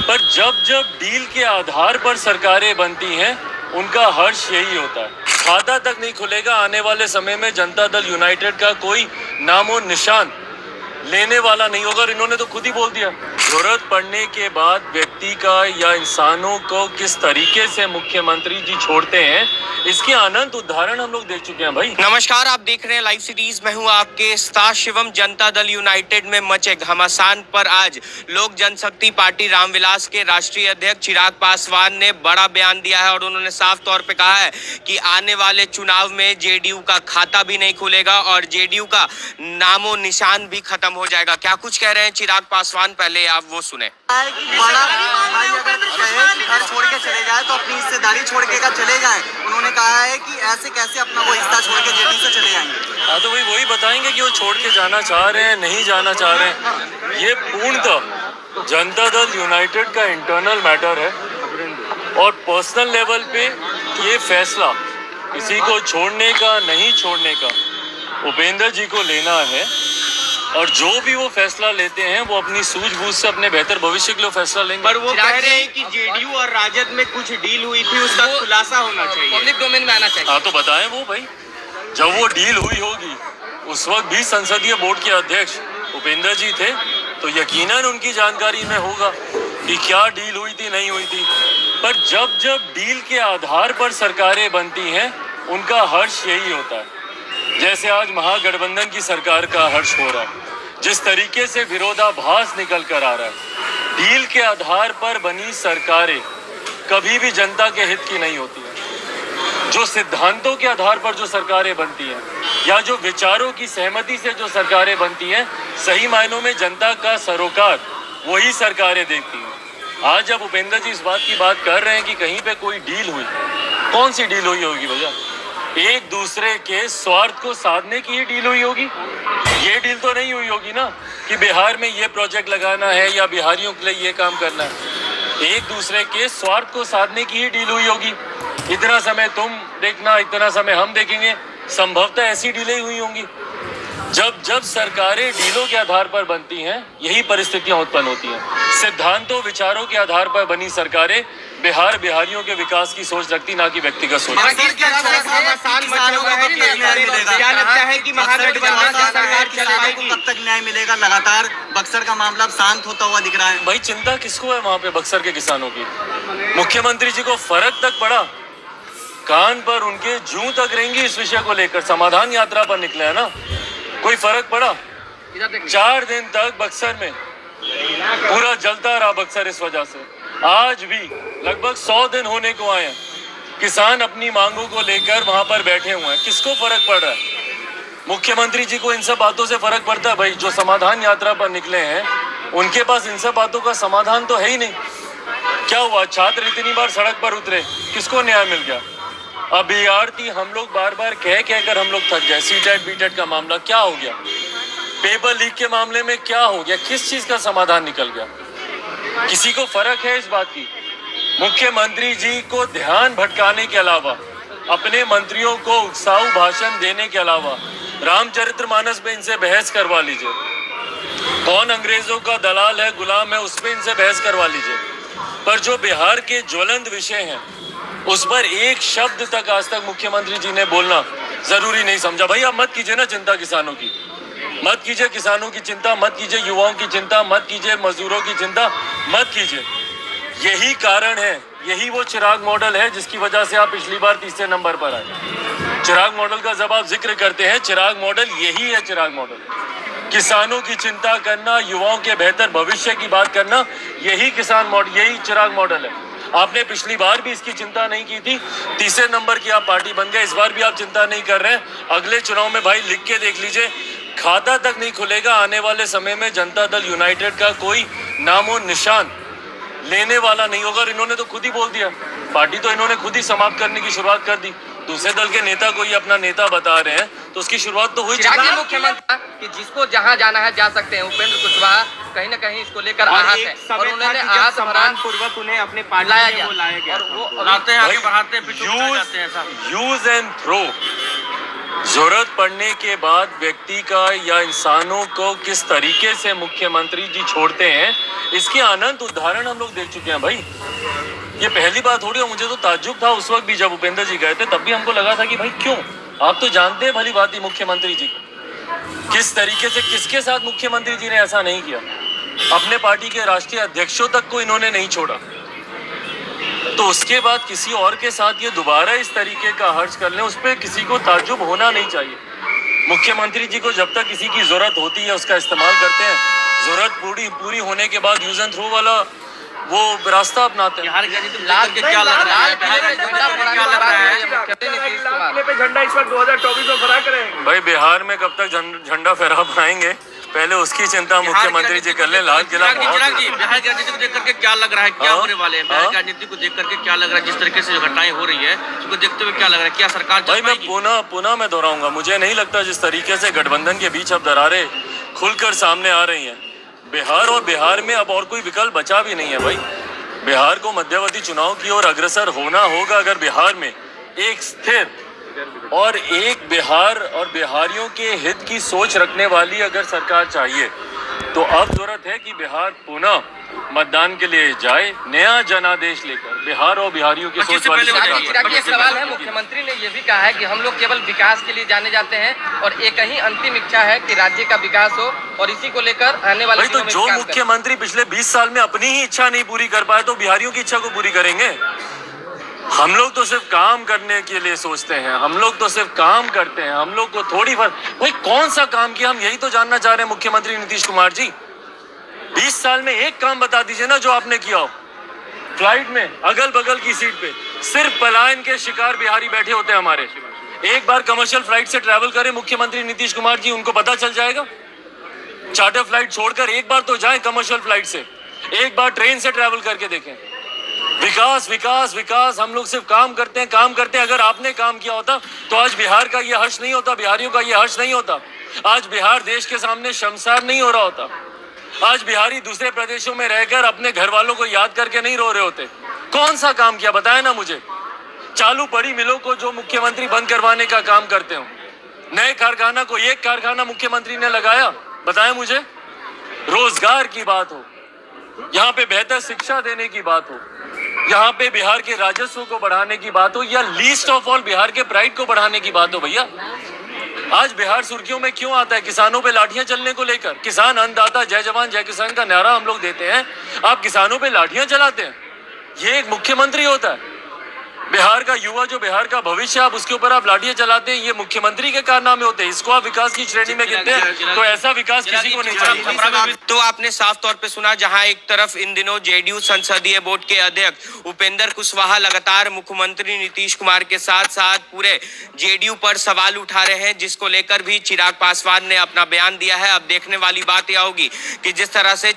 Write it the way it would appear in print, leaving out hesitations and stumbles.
पर जब जब डील के आधार पर सरकारें बनती हैं, उनका हर्ष यही होता है। खाता तक नहीं खुलेगा आने वाले समय में जनता दल यूनाइटेड का कोई नामो निशान लेने वाला नहीं होगा। इन्होंने तो खुद ही बोल दिया। जरूरत पड़ने के बाद व्यक्ति का या इंसानों को किस तरीके से मुख्यमंत्री जी छोड़ते हैं, इसके अनंत उदाहरण हम लोग देख चुके हैं भाई। नमस्कार, आप देख रहे हैं लाइव सीरीज। मैं हूं आपके स्टार शिवम। जनता दल यूनाइटेड में मचे घमासान पर आज लोक जनशक्ति पार्टी रामविलास के राष्ट्रीय अध्यक्ष चिराग पासवान ने बड़ा बयान दिया है और उन्होंने साफ तौर पे कहा है कि आने वाले चुनाव में जेडीयू का खाता भी नहीं खुलेगा और जेडीयू का नामो निशान भी खत्म हो जाएगा। क्या कुछ कह रहे हैं चिराग पासवान, पहले आप वो सुने। बड़ा भाई अगर कहे कि घर छोड़ के चले जाए तो अपनी हिस्सेदारी छोड़ के चले जाए। उन्होंने कहा है कि ऐसे कैसे अपना वो हिस्सा छोड़ के जेडीयू से चले जाएंगे। हाँ, तो वही बताएंगे कि वो छोड़ के जाना चाह रहे हैं, नहीं जाना चाह रहे हैं। ये पूर्णतः जनता दल यूनाइटेड का इंटरनल मैटर है और पर्सनल लेवल पे ये फैसला किसी को छोड़ने का नहीं छोड़ने का उपेंद्र जी को लेना है। और जो भी वो फैसला लेते हैं वो अपनी सूझबूझ से अपने बेहतर भविष्य के लिए फैसला लेंगे। पर वो कह रहे हैं कि जेडीयू और राजद में कुछ डील हुई थी, उसका खुलासा होना चाहिए, पब्लिक डोमेन में आना चाहिए। हाँ, तो बताएं वो भाई, जब वो डील हुई होगी उस वक्त भी संसदीय बोर्ड के अध्यक्ष उपेंद्र जी थे, तो यकीनन उनकी जानकारी में होगा कि क्या डील हुई थी, नहीं हुई थी। पर जब जब डील के आधार पर सरकारें बनती हैं, उनका हर्ष यही होता है। जैसे आज महागठबंधन की सरकार का हर्ष हो रहा है, जिस तरीके से विरोधाभास निकल कर आ रहा है। डील के आधार पर बनी सरकारें कभी भी जनता के हित की नहीं होती हैं। जो सिद्धांतों के आधार पर जो सरकारें बनती हैं या जो विचारों की सहमति से जो सरकारें बनती हैं, सही मायनों में जनता का सरोकार वही सरकारें देखती हैं। आज जब उपेंद्र जी इस बात की बात कर रहे हैं कि कहीं पे कोई डील हुई, कौन सी डील हुई होगी भैया? एक दूसरे के स्वार्थ को साधने की ही डील हुई होगी। ये डील तो नहीं हुई होगी ना कि बिहार में ये प्रोजेक्ट लगाना है या बिहारियों के लिए ये काम करना है। एक दूसरे के स्वार्थ को साधने की ही डील हुई होगी। इतना समय तुम देखना, इतना समय हम देखेंगे, संभवतः ऐसी डीलें हुई होंगी। जब जब सरकारें डीलों के आधार पर बनती हैं, यही परिस्थितियां उत्पन्न होती हैं। सिद्धांतों विचारों के आधार पर बनी सरकारें बिहारियों के विकास की सोच रखती, ना कि व्यक्तिगत सोच। क्या लगता है कि महागठबंधन की सरकार चल पाएगी? कब तक न्याय मिलेगा? लगातार बक्सर का मामला अब शांत होता हुआ दिख रहा है। भाई, चिंता किसको है वहाँ पे बक्सर के किसानों की? मुख्यमंत्री जी को फर्क तक पड़ा? कान पर उनके जूं तक रहेंगी इस विषय को लेकर। समाधान यात्रा पर निकले है ना, कोई फर्क पड़ा? 4 दिन तक बक्सर में पूरा जलता रहा बक्सर। इस वजह से आज भी लगभग 100 दिन होने को आए हैं, किसान अपनी मांगों को लेकर वहां पर बैठे हुए हैं। किसको फर्क पड़ रहा है? मुख्यमंत्री जी को इन सब बातों से फर्क पड़ता है भाई। जो समाधान यात्रा पर निकले हैं, उनके पास इन सब बातों का समाधान तो है ही नहीं। क्या हुआ? छात्र इतनी बार सड़क पर उतरे, किसको न्याय मिल गया? अभ्यर्थी हम लोग बार बार कह कर हम लोग थक गए। सीटेट बीटेट का मामला क्या हो गया? पेपर लीक के मामले में क्या हो गया? किस चीज का समाधान निकल गया? किसी को फर्क है इस बात की? मुख्यमंत्री जी को ध्यान भटकाने के अलावा, अपने मंत्रियों को उत्साही भाषण देने के अलावा, रामचरितमानस पे इनसे बहस करवा लीजिए। कौन अंग्रेजों का दलाल है, गुलाम है, उस पे इनसे बहस करवा लीजिए। पर जो बिहार के ज्वलंत विषय हैं, उस पर एक शब्द तक आज तक मुख्यमंत्री जी ने बोलना जरूरी नहीं समझा। भाई, आप मत कीजिए ना चिंता किसानों की, मत कीजिए किसानों की चिंता, मत कीजिए युवाओं की चिंता, मत कीजिए मजदूरों की चिंता, मत कीजिए। यही कारण है, यही वो चिराग मॉडल है जिसकी वजह से आप पिछली बार तीसरे नंबर पर आए। चिराग मॉडल का जब आप जिक्र करते हैं, चिराग मॉडल यही है। चिराग मॉडल किसानों की चिंता करना, युवाओं के बेहतर भविष्य की बात करना, यही किसान मॉडल, यही चिराग मॉडल है। आपने पिछली बार भी इसकी चिंता नहीं की थी, तीसरे नंबर की आप पार्टी बन गए। इस बार भी आप चिंता नहीं कर रहे हैं। अगले चुनाव में भाई लिख के देख लीजिए, खाता तक नहीं खुलेगा आने वाले समय में जनता दल यूनाइटेड का कोई नामो निशान लेने वाला नहीं होगा। इन्होंने तो खुद ही बोल दिया, पार्टी तो इन्होंने खुद ही समाप्त करने की शुरुआत कर दी। दूसरे दल के नेता को ही अपना नेता बता रहे हैं, तो उसकी शुरुआत तो हुई। मुख्यमंत्री कि जिसको जहां जाना है जा सकते हैं। उपेंद्र कुशवाहा कहीं न कहीं इसको लेकर आहत है और उन्होंने आहत सम्मान पूर्वक उन्हें अपने पार्टी में लाया गया और वो लाते हैं, आगे बढ़ाते हैं, यूज एंड थ्रो जरूरत पड़ने के बाद व्यक्ति का या इंसानों को किस तरीके से मुख्यमंत्री जी छोड़ते हैं, इसके अनंत उदाहरण हम लोग देख चुके हैं भाई। ये पहली बात थोड़ी है। मुझे तो ताज्जुब था उस वक्त भी जब उपेंद्र जी गए थे, तब भी हमको लगा था कि भाई क्यों, आप तो जानते हैं भली बात ही मुख्यमंत्री जी को, किस तरीके से किसके साथ मुख्यमंत्री जी ने ऐसा नहीं किया। अपने पार्टी के राष्ट्रीय अध्यक्षों तक को इन्होंने नहीं छोड़ा, तो उसके बाद किसी और के साथ ये दोबारा इस तरीके का हर्ज कर लें, उस पर किसी को ताज्जुब होना नहीं चाहिए। मुख्यमंत्री जी को जब तक किसी की जरूरत होती है उसका इस्तेमाल करते हैं, जरूरत पूरी होने के बाद यूज एंड थ्रो वाला वो रास्ता अपनाते हैं। लाल किले पे झंडा इस वक्त 2024 में फहरा करेंगे भाई बिहार में कब तक झंडा फहरा पाएंगे, पहले उसकी चिंता मुख्यमंत्री जी कर ले। लाल किला बिहार की राजनीति को देख करके क्या लग रहा है, क्या होने वाले हैं? बिहार की राजनीति को देख करके क्या लग रहा है, जिस तरीके से जो घटनाएं हो रही है उसको देखते हुए क्या लग रहा है, क्या सरकार भाई मैं पुनः मैं दोहराऊंगा, मुझे नहीं लगता जिस तरीके से गठबंधन के बीच अब दरारें खुलकर सामने आ रही हैं बिहार, और बिहार में अब और कोई विकल्प बचा भी नहीं है भाई। बिहार को मध्यवर्ती चुनाव की ओर अग्रसर होना होगा। अगर बिहार में एक स्थिर और एक बिहार और बिहारियों के हित की सोच रखने वाली अगर सरकार चाहिए, तो अब जरूरत है कि बिहार पुनः मतदान के लिए जाए, नया जनादेश लेकर बिहार और बिहारियों की सोच वाली सरकार। ये सवाल है, मुख्यमंत्री ने ये भी कहा है कि हम लोग केवल विकास के लिए जाने जाते हैं और एक ही अंतिम इच्छा है कि राज्य का विकास हो, और इसी को लेकर आने वाले तो जो मुख्यमंत्री पिछले 20 साल में अपनी ही इच्छा नहीं पूरी कर पाए, तो बिहारियों की इच्छा को पूरी करेंगे? हम लोग तो सिर्फ काम करने के लिए सोचते हैं, हम लोग तो सिर्फ काम करते हैं, हम लोग को थोड़ी भाई कौन सा काम किया, हम यही तो जानना चाह रहे हैं मुख्यमंत्री नीतीश कुमार जी। 20 साल में एक काम बता दीजिए ना जो आपने किया हो। फ्लाइट में अगल बगल की सीट पे सिर्फ पलायन के शिकार बिहारी बैठे होते हैं हमारे। एक बार कमर्शियल फ्लाइट से ट्रैवल करें मुख्यमंत्री नीतीश कुमार जी, उनको पता चल जाएगा। चार्टर फ्लाइट छोड़कर एक बार तो जाएं कमर्शियल फ्लाइट से, एक बार ट्रेन से ट्रैवल करके देखें। विकास विकास विकास, हम लोग सिर्फ काम करते हैं, काम करते हैं। अगर आपने काम किया होता तो आज बिहार का ये हर्ष नहीं होता, बिहारियों का ये हर्ष नहीं होता। आज बिहार देश के सामने शर्मसार नहीं हो रहा होता। आज बिहारी दूसरे प्रदेशों में रहकर अपने घर वालों को याद करके नहीं रो रहे होते। कौन सा काम किया बताए ना मुझे। चालू पड़ी मिलों को जो मुख्यमंत्री बंद करवाने का काम करते हो, नए कारखाना को एक कारखाना मुख्यमंत्री ने लगाया, बताए मुझे। रोजगार की बात हो, यहाँ पे बेहतर शिक्षा देने की बात हो, यहाँ पे बिहार के राजस्व को बढ़ाने की बात हो, या लीस्ट ऑफ ऑल बिहार के प्राइड को बढ़ाने की बात हो। भैया आज बिहार सुर्खियों में क्यों आता है? किसानों पे लाठियां चलने को लेकर। किसान अन्नदाता जय जवान जय किसान का नारा हम लोग देते हैं, आप किसानों पे लाठियां चलाते हैं। ये एक मुख्यमंत्री होता है? बिहार का युवा जो बिहार का भविष्य, आप उसके ऊपर आप लाठियां चलाते हैं, ये मुख्यमंत्री के कारनामे होते हैं। इसको आप विकास की श्रेणी में गिनते हैं? तो ऐसा विकास किसी को नहीं चाहिए। तो आपने साफ तौर पे सुना, जहां एक तरफ इन दिनों जेडीयू संसदीय बोर्ड के अध्यक्ष उपेंद्र कुशवाहा लगातार मुख्यमंत्री नीतीश कुमार के साथ साथ पूरे जेडीयू पर सवाल उठा रहे हैं, जिसको लेकर भी चिराग पासवान ने अपना बयान दिया है। अब देखने वाली बात यह होगी कि जिस तरह से